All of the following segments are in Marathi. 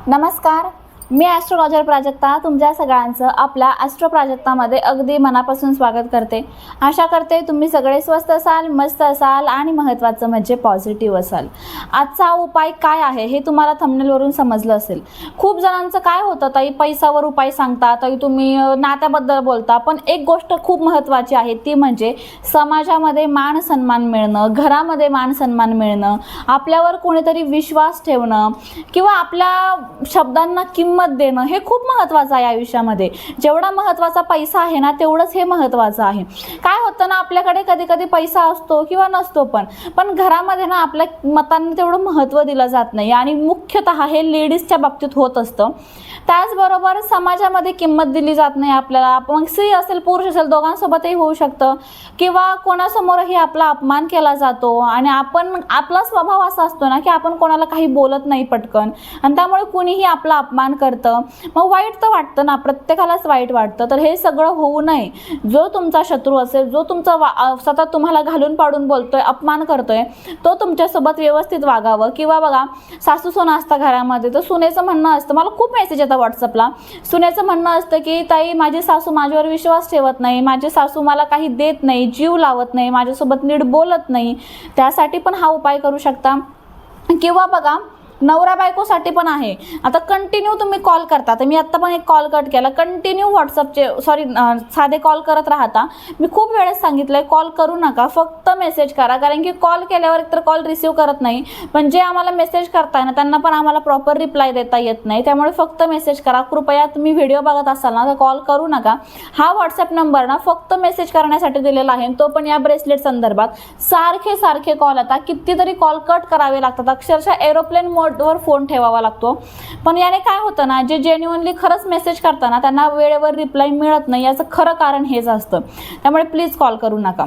नमस्कार, मी ॲस्ट्रोलॉजर प्राजक्ता तुमच्या सगळ्यांचं आपल्या ॲस्ट्रो प्राजक्तामध्ये अगदी मनापासून स्वागत करते। आशा करते तुम्ही सगळे स्वस्त असाल, मस्त असाल आणि महत्त्वाचं म्हणजे पॉझिटिव्ह असाल। आजचा उपाय काय आहे हे तुम्हाला थंबनेलवरून समजलं असेल। खूप जणांचं काय होतं ताई, पैशावर उपाय सांगता, ताई तुम्ही नात्याबद्दल बोलता, पण एक गोष्ट खूप महत्त्वाची आहे ती म्हणजे समाजामध्ये मान सन्मान मिळणं, घरामध्ये मान सन्मान मिळणं, आपल्यावर कोणीतरी विश्वास ठेवणं किंवा आपल्या शब्दांना किंमत देणं हे खूप महत्त्वाचं आहे आयुष्यामध्ये। जेवढा महत्त्वाचा पैसा आहे ना तेवढंच हे महत्त्वाचं आहे। काय होतं ना, आपल्याकडे कधी कधी पैसा असतो किंवा नसतो, पण घरामध्ये ना आपल्या मतांना तेवढं महत्त्व दिलं जात नाही आणि मुख्यतः हे लेडीजच्या बाबतीत होत असतं। त्याचबरोबर समाजामध्ये किंमत दिली जात नाही आपल्याला, मग स्त्री असेल पुरुष असेल दोघांसोबतही होऊ शकतं किंवा कोणासमोरही आपला अपमान केला जातो आणि आपला स्वभाव असा असतो ना की आपण कोणाला काही बोलत नाही पटकन आणि त्यामुळे कुणीही आपला अपमान करतं, मग वाईट तर वाटतं ना, प्रत्येकालाच वाईट वाटतं। तर हे सगळं होऊ नये, जो तुमचा शत्रू असेल, जो तुमचा सतत तुम्हाला घालून पाडून बोलतोय, अपमान करतोय, तो तुमच्यासोबत व्यवस्थित वागावं। किंवा बघा, सासू सुना असतं घरामध्ये, तर सुनेचं म्हणणं असतं, मला खूप मेसेज येतात व्हॉट्सअपला, सुनेचं म्हणणं असतं की ताई माझी सासू माझ्यावर विश्वास ठेवत नाही, माझी सासू मला काही देत नाही, जीव लावत नाही, माझ्यासोबत नीट बोलत नाही, त्यासाठी पण हा उपाय करू शकता। किंवा बघा, नवरा बायकोसाठी पण आहे। आता कंटिन्यू तुम्ही कॉल करता, तर मी आत्ता पण एक कॉल कट केला, कंटिन्यू व्हॉट्सअपचे साधे कॉल करत राहता। मी खूप वेळेस सांगितलंय कॉल करू नका, फक्त मेसेज करा, कारण की कॉल केल्यावर एकतर कॉल रिसीव करत नाही, पण जे आम्हाला मेसेज करताय ना त्यांना पण आम्हाला प्रॉपर रिप्लाय देता येत नाही, त्यामुळे फक्त मेसेज करा। कृपया तुम्ही व्हिडिओ बघत असाल ना तर कॉल करू नका। हा व्हॉट्सअप नंबर ना फक्त मेसेज करण्यासाठी दिलेला आहे, तो पण या ब्रेसलेट संदर्भात। सारखे कॉल आता कितीतरी कॉल कट करावे लागतात, अक्षरशः एरोप्लेन मोड वर फोन ठेवावा लागतो। पण याने काय होतं ना, जे जेन्युइनली खरंच मेसेज करताना त्यांना वेळेवर रिप्लाय मिळत नाही, याचं खरं कारण हेच असतं। त्यामुळे प्लीज कॉल करू नका।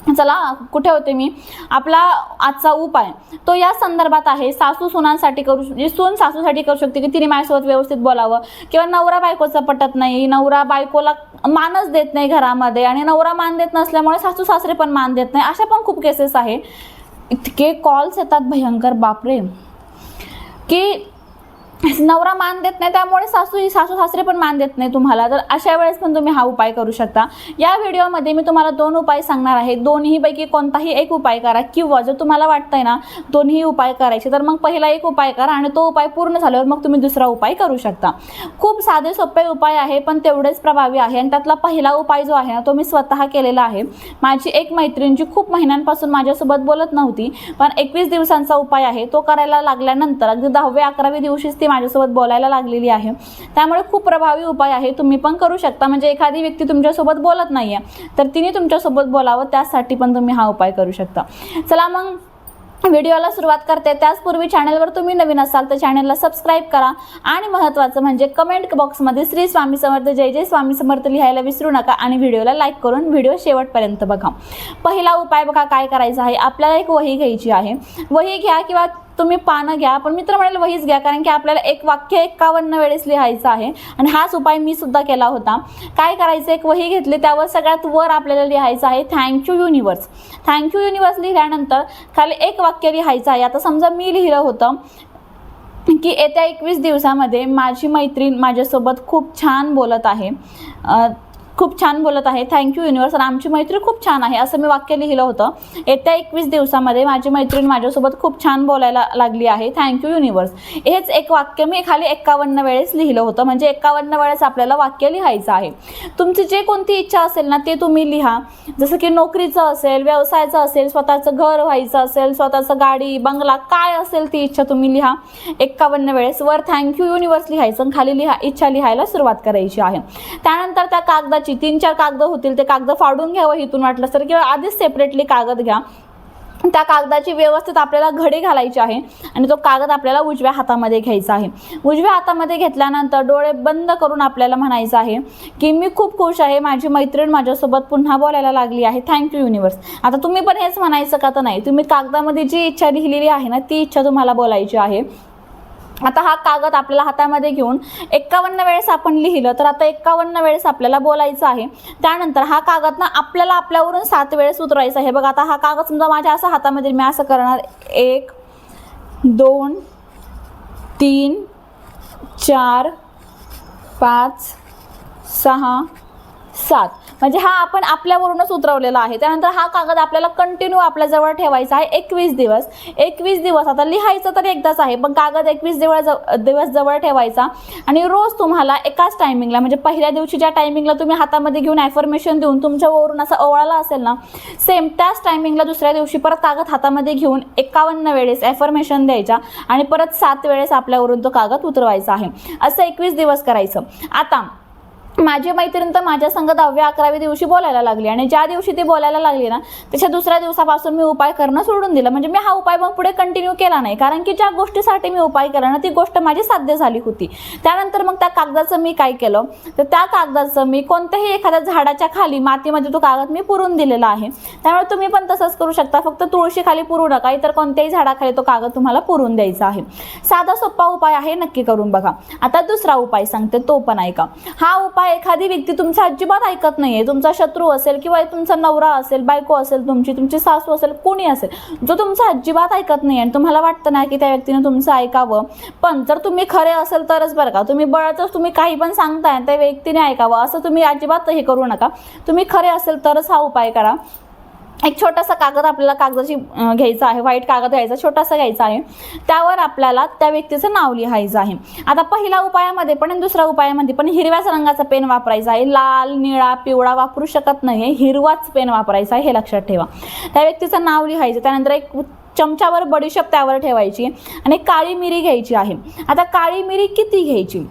चला, कुठे होते मी, आपला आजचा उपाय तो या संदर्भात आहे, सासू सुनांसाठी करू, सून सासूसाठी करू शकते की तिने माझ्यासोबत व्यवस्थित बोलावं, किंवा नवरा बायकोचं पटत नाही, नवरा बायकोला मानच देत नाही घरामध्ये आणि नवरा मान देत नसल्यामुळे सासू सासरे पण मान देत नाही, अशा पण खूप केसेस आहे। इतके कॉल्स येतात भयंकर, बापरे, की नवरा मान देत नाही त्यामुळे सासू सासरे पण मान देत नाही तुम्हाला, तर अशा वेळेस पण तुम्ही हा उपाय करू शकता। या व्हिडिओमध्ये मी तुम्हाला 2 उपाय सांगणार आहे, दोन्हीपैकी कोणताही एक उपाय करा, किंवा जर तुम्हाला वाटतंय ना दोन्ही उपाय करायचे तर मग पहिला एक उपाय करा आणि तो उपाय पूर्ण झाल्यावर मग तुम्ही दुसरा उपाय करू शकता। खूप साधे सोपे उपाय आहे पण तेवढेच प्रभावी आहे आणि त्यातला पहिला उपाय जो आहे ना तो मी स्वतः केलेला आहे। माझी एक मैत्रीण जी खूप महिन्यांपासून माझ्यासोबत बोलत नव्हती, पण 21 दिवसांचा उपाय आहे, तो करायला लागल्यानंतर अगदी 10व्या-11व्या दिवशीच ती माझ्यासोबत बोलायला लागलेली आहे, त्यामुळे खूप प्रभावी उपाय आहे, तुम्ही पण करू शकता। म्हणजे एखादी व्यक्ती तुमच्यासोबत बोलत नाहीये तर तिने तुमच्यासोबत बोलावं, त्यासाठी पण तुम्ही हा उपाय करू शकता। चला मग व्हिडिओला सुरुवात करते। त्याचपूर्वी चॅनलवर तुम्ही नवीन असाल तर चॅनलला सबस्क्राईब करा आणि महत्त्वाचं म्हणजे कमेंट बॉक्समध्ये श्री स्वामी समर्थ, जय जय स्वामी समर्थ लिहायला विसरू नका आणि व्हिडिओला लाईक करून व्हिडिओ शेवटपर्यंत बघा। पहिला उपाय बघा काय करायचा आहे, आपल्याला एक वही घ्यायची आहे, वही घ्या किंवा तुम्ही पानं घ्या, पण मित्र म्हणेल वहीच घ्या, कारण की आपल्याला एक वाक्य 51 वेळेस लिहायचं आहे आणि हाच उपाय मी सुद्धा केला होता। काय करायचं, एक वही घेतली, त्यावर सगळ्यात वर आपल्याला लिहायचं आहे थँक्यू युनिवर्स। थँक्यू युनिवर्स लिहिल्यानंतर खाली एक वाक्य लिहायचं आहे। आता समजा मी लिहिलं होतं की येत्या 21 दिवसामध्ये माझी मैत्रीण माझ्यासोबत खूप छान बोलत आहे, थँक्यू युनिवर्स, आणि आमची मैत्री खूप छान आहे, असं मी वाक्य लिहिलं होतं। येत्या 21 दिवसामध्ये माझी मैत्रीण माझ्यासोबत खूप छान बोलायला लागली आहे, थँक्यू युनिवर्स। हेच एक वाक्य मी खाली 51 वेळेस लिहिलं होतं, म्हणजे 51 वेळेस आपल्याला वाक्य लिहायचं आहे। तुमची जे कोणती इच्छा असेल ना ते तुम्ही लिहा, जसं की नोकरीचं असेल, व्यवसायाचं असेल, स्वतःचं घर व्हायचं असेल, स्वतःचं गाडी बंगला काय असेल ती इच्छा तुम्ही लिहा 51 वेळेस। वर थँक्यू युनिवर्स लिहायचं, खाली इच्छा लिहायला सुरुवात करायची आहे। त्यानंतर त्या कागदाची 3-4 कागद होतील, ते कागद फाडून घ्यावं इथून वाटलं तर, किंवा आधीच सेपरेटली कागद घ्या। त्या कागदाची व्यवस्थित आपल्याला घडी घालायची आहे आणि तो कागद आपल्याला उजव्या हातामध्ये घ्यायचा आहे। उजव्या हातामध्ये घेतल्यानंतर डोळे बंद करून आपल्याला म्हणायचं आहे की मी खूप खुश आहे, माझी मैत्रीण माझ्यासोबत पुन्हा बोलायला लागली आहे, थँक्यू युनिवर्स। आता तुम्ही पण हेच म्हणायचं का तर नाही, तुम्ही कागदामध्ये जी इच्छा लिहिलेली आहे ना ती इच्छा तुम्हाला बोलायची आहे। आता हा कागद आपल्याला हातामध्ये घेऊन 51 वेळेस आपण लिहिलं तर आता 51 वेळेस आपल्याला बोलायचं आहे। त्यानंतर हा कागद ना आपल्याला आपल्यावरून 7 वेळेस उतरवायचा आहे। बघा, आता हा कागद समजा माझ्या असं हातामध्ये, मी असं करणार 1 2 3 4 5 6 7 म्हणजे हा आपण आपल्यावरूनच उतरवलेला आहे. त्यानंतर हा कागद आपल्याला कंटिन्यू आपल्याजवळ ठेवायचा आहे 21 दिवस. 21 दिवस आता लिहायचं तर एकदाच आहे, पण कागद 21 दिवस जवळ ठेवायचा आणि रोज तुम्हाला एकाच टायमिंगला म्हणजे पहिल्या दिवशी ज्या टायमिंगला तुम्ही हातामध्ये घेऊन ॲफर्मेशन देऊन तुमच्यावरून असा ओवाळला असेल ना, सेम त्याच टायमिंगला दुसऱ्या दिवशी परत कागद हातामध्ये घेऊन 51 वेळेस ॲफर्मेशन द्यायच्या आणि परत 7 वेळेस आपल्यावरून तो कागद उतरवायचा आहे. असं 21 दिवस करायचं. आता माझी मैत्रीण तर माझ्या संग 10-11 दिवशी बोलायला लागली आणि ज्या दिवशी ती बोलायला लागली ना, त्याच्या दुसऱ्या दिवसापासून मी उपाय करणं सोडून दिलं. म्हणजे मी हा उपाय पण पुढे कंटिन्यू केला नाही, कारण की ज्या गोष्टीसाठी मी उपाय केला ना ती गोष्ट माझी साध्य झाली होती. त्यानंतर मग त्या कागदाचं मी काय केलं, तर त्या कागदाचं मी कोणत्याही एखाद्या झाडाच्या खाली मातीमध्ये तो कागद मी पुरून दिलेला आहे. त्यामुळे तुम्ही पण तसंच करू शकता. फक्त तुळशी खाली पुरू नका, इतर कोणत्याही झाडाखाली तो कागद तुम्हाला पुरून द्यायचा आहे. साधा सोपा उपाय आहे, नक्की करून बघा. आता दुसरा उपाय सांगते, तो पण ऐका. हा उपाय एखादी व्यक्ती तुमचा अजिबात ऐकत नाहीये, तुमचा शत्रू असेल किंवा तुमचा नवरा असेल, बायको असेल, तुमची सासू असेल, कोणी असेल, जो तुमचा अजिबात ऐकत नाही आणि तुम्हाला वाटतं ना की त्या व्यक्तीने तुमचं ऐकावं, पण जर तुम्ही खरे असेल तरच बरं का. तुम्ही बळतच तुम्ही काही पण सांगताय त्या व्यक्तीने ऐकावं असं तुम्ही अजिबात हे करू नका. तुम्ही खरे असेल तरच हा उपाय करा. एक छोटासा कागद आपल्याला कागदाची घ्यायचा आहे, व्हाईट कागद घ्यायचा, छोटासा घ्यायचा आहे. त्यावर आपल्याला त्या व्यक्तीचं नाव लिहायचं आहे. आता पहिल्या उपायामध्ये पण आणि दुसऱ्या उपायामध्ये पण हिरव्याच रंगाचा पेन वापरायचा आहे. लाल, निळा, पिवळा वापरू शकत नाही, हिरवाच पेन वापरायचा आहे, हे लक्षात ठेवा. त्या व्यक्तीचं नाव लिहायचं. त्यानंतर एक चमच्यावर बडीशेप त्यावर ठेवायची आणि काळी मिरी घ्यायची आहे. आता काळी मिरी किती घ्यायची,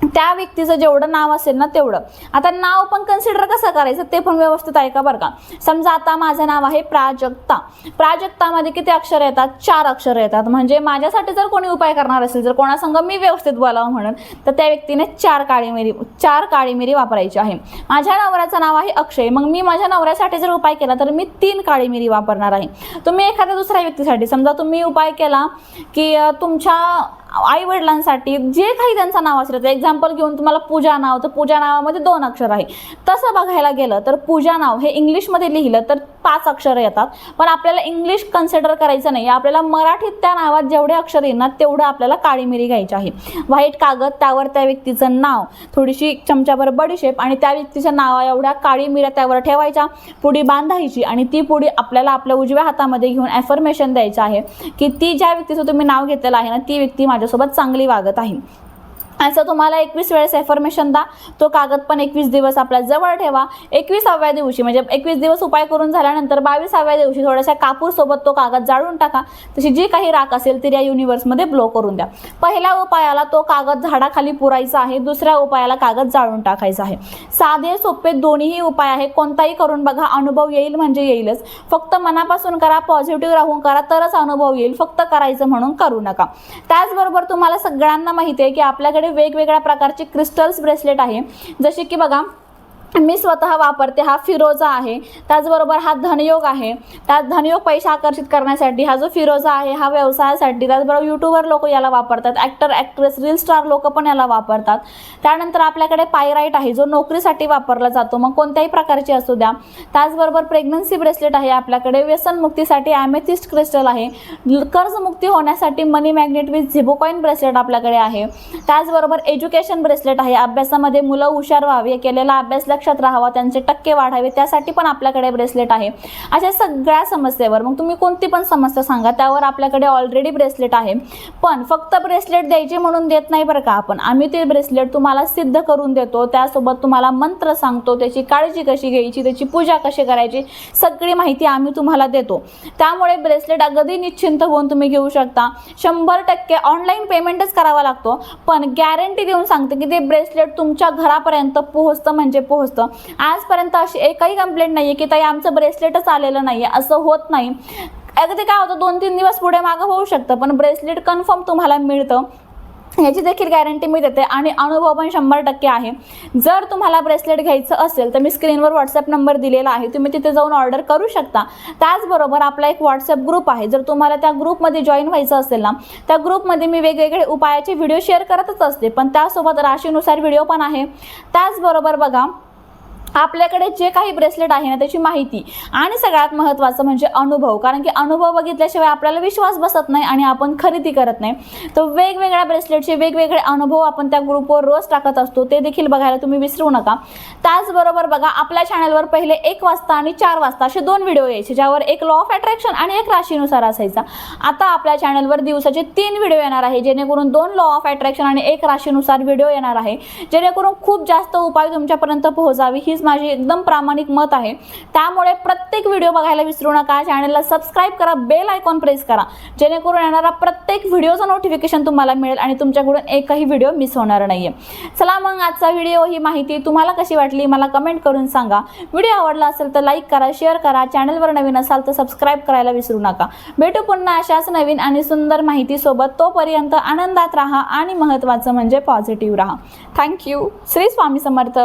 त्या व्यक्तीचं जेवढं नाव असेल ना तेवढं. आता नाव पण कन्सिडर कसं करायचं ते पण व्यवस्थित ऐका बरं का. समजा आता माझं नाव आहे प्राजक्ता. प्राजक्तामध्ये किती अक्षर येतात, 4 अक्षर येतात. म्हणजे माझ्यासाठी जर कोणी उपाय करणार असेल, जर कोणासंग मी व्यवस्थित बोलावं म्हणून, तर त्या व्यक्तीने 4 काळी मिरी वापरायची आहे. माझ्या नवऱ्याचं नाव आहे अक्षय, मग मी माझ्या नवऱ्यासाठी जर उपाय केला तर मी 3 काळी मिरी वापरणार आहे. तुम्ही एखाद्या दुसऱ्या व्यक्तीसाठी समजा तुम्ही उपाय केला की तुमच्या आई वडिलांसाठी जे काही त्यांचं नाव असेल, तर एक्झाम्पल घेऊन तुम्हाला पूजा नाव, तर पूजा नावामध्ये 2 अक्षर आहे. तसं बघायला गेलं तर पूजा नाव हे इंग्लिशमध्ये लिहिलं तर 5 अक्षर येतात, पण आपल्याला इंग्लिश कन्सिडर करायचं नाही. आपल्याला मराठीत त्या नावात जेवढे अक्षर येणार तेवढं आपल्याला काळी मिरी घ्यायची आहे. व्हाईट कागद, त्यावर त्या व्यक्तीचं नाव, थोडीशी चमच्याभर बडीशेप आणि त्या व्यक्तीच्या नावा एवढ्या काळी मिऱ्या त्यावर ठेवायच्या, पुडी बांधायची आणि ती पुडी आपल्याला आपल्या उजव्या हातामध्ये घेऊन ॲफर्मेशन द्यायचं आहे की ती ज्या व्यक्तीचं तुम्ही नाव घेतलेलं आहे ना, ती व्यक्ती माझ्यासोबत चांगली वागत आहे. असं तुम्हाला 21 वेळेस ॲफर्मेशन द्या. तो कागद पण 21 दिवस आपल्या जवळ ठेवा. 21व्या दिवशी म्हणजे 21 दिवस उपाय करून झाल्यानंतर 22व्या दिवशी थोड्याशा कापूरसोबत तो कागद जाळून टाका. तशी जी काही राख असेल ती या युनिवर्समध्ये ब्लो करून द्या. पहिल्या उपायाला तो कागद झाडाखाली पुरायचा आहे, दुसऱ्या उपायाला कागद जाळून टाकायचा आहे. साधे सोपे दोन्हीही उपाय आहे. कोणताही करून बघा, अनुभव येईल म्हणजे येईलच. फक्त मनापासून करा, पॉझिटिव्ह राहून करा, तरच अनुभव येईल. फक्त करायचं म्हणून करू नका. त्याचबरोबर तुम्हाला सगळ्यांना माहिती आहे की आपल्याकडे वेगवेगळ्या प्रकारचे क्रिस्टल्स ब्रेसलेट आहे. जसे की बघा, मी स्वतः वापरते, हा फिरोजा आहे. त्याचबरोबर हा धनयोग आहे. त्यात धनयोग पैसे आकर्षित करण्यासाठी. हा जो फिरोजा आहे हा व्यवसायासाठी. त्याचबरोबर यूट्यूबर लोक याला वापरतात, ॲक्टर ॲक्ट्रेस रील स्टार लोक पण याला वापरतात. त्यानंतर आपल्याकडे पायराईट आहे जो नोकरीसाठी वापरला जातो, मग कोणत्याही प्रकारची असू द्या. त्याचबरोबर प्रेग्नन्सी ब्रेसलेट आहे आपल्याकडे. व्यसनमुक्तीसाठी ॲमेथिस्ट क्रिस्टल आहे. कर्जमुक्ती होण्यासाठी मनी मॅग्नेट विथ झिबोकॉइन ब्रेसलेट आपल्याकडे आहे. त्याचबरोबर एज्युकेशन ब्रेसलेट आहे. अभ्यासामध्ये मुलं हुशार व्हावे, केलेला अभ्यास लक्षात राहावा, त्यांचे टक्के वाढावे, त्यासाठी पण आपल्याकडे ब्रेसलेट आहे. अशा सगळ्या समस्येवर मग तुम्ही कोणती पण समस्या सांगा, त्यावर आपल्याकडे ऑलरेडी ब्रेसलेट आहे. पण फक्त ब्रेसलेट द्यायचे म्हणून देत नाही बरं का आपण. आम्ही ते ब्रेसलेट तुम्हाला सिद्ध करून देतो. त्यासोबत तुम्हाला मंत्र सांगतो, त्याची काळजी कशी घ्यायची, त्याची पूजा कशी करायची, सगळी माहिती आम्ही तुम्हाला देतो. त्यामुळे ब्रेसलेट अगदी निश्चिंत होऊन तुम्ही घेऊ शकता. 100% ऑनलाईन पेमेंटच करावा लागतो, पण गॅरंटी देऊन सांगते की ते ब्रेसलेट तुमच्या घरापर्यंत पोहोचतं म्हणजे पोहोचतं. आजपर्यंत अशी एकही कंप्लेंट नाहीये की ताई आमचं ब्रेसलेटच आलेलं नाहीये. असं होत नाही. अगदी काय होतं, 2-3 दिवस पुढे मागं होऊ शकतं, पण ब्रेसलेट कन्फर्म तुम्हाला मिळतं. ह्याची देखील गॅरंटी मी देते आणि अनुभव पण 100% आहे. जर तुम्हाला ब्रेसलेट घ्यायचं असेल तर मी स्क्रीनवर व्हॉट्सअप नंबर दिलेला आहे, तुम्ही तिथे जाऊन ऑर्डर करू शकता. त्याचबरोबर आपला एक व्हॉट्सअप ग्रुप आहे. जर तुम्हाला त्या ग्रुपमध्ये जॉईन व्हायचं असेल ना, त्या ग्रुपमध्ये मी वेगवेगळे उपायाचे व्हिडिओ शेअर करतच असते, पण त्यासोबत राशीनुसार व्हिडिओ पण आहे. त्याचबरोबर बघा, आपल्याकडे जे काही ब्रेसलेट आहे ना त्याची माहिती आणि सगळ्यात महत्त्वाचं म्हणजे अनुभव, कारण की अनुभव बघितल्याशिवाय आपल्याला विश्वास बसत नाही आणि आपण खरेदी करत नाही. तर वेगवेगळ्या ब्रेसलेटचे वेगवेगळे अनुभव आपण त्या ग्रुपवर रोज टाकत असतो, ते देखील बघायला तुम्ही विसरू नका. त्याचबरोबर बघा, आपल्या चॅनलवर पहिले 1 वाजता आणि 4 वाजता असे 2 व्हिडिओ यायचे, ज्यावर एक लॉ ऑफ अट्रॅक्शन आणि एक राशीनुसार असायचा. आता आपल्या चॅनलवर दिवसाचे 3 व्हिडिओ येणार आहे, जेणेकरून 2 लॉ ऑफ अट्रॅक्शन आणि एक राशीनुसार व्हिडिओ येणार आहे, जेणेकरून खूप जास्त उपाय तुमच्यापर्यंत पोहोचावी. हीच माझी एकदम प्रामाणिक मत आहे. त्यामुळे प्रत्येक व्हिडिओ बघायला विसरू नका. चॅनलला सबस्क्राईब करा, बेल आयकॉन प्रेस करा, जेणेकरून येणारा प्रत्येक व्हिडिओचं नोटिफिकेशन तुम्हाला मिळेल आणि तुमच्याकडून एकही व्हिडिओ मिस होणार नाहीये. चला मग, आजचा व्हिडिओ ही माहिती तुम्हाला कशी वाटली मला कमेंट करून सांगा. व्हिडिओ आवडला असेल तर लाईक करा, शेअर करा. चॅनलवर नवीन असाल तर सबस्क्राईब करायला विसरू नका. भेटू पुन्हा अशाच नवीन आणि सुंदर माहितीसोबत. तोपर्यंत आनंदात राहा आणि महत्त्वाचं म्हणजे पॉझिटिव्ह राहा. थँक्यू. श्री स्वामी समर्थ.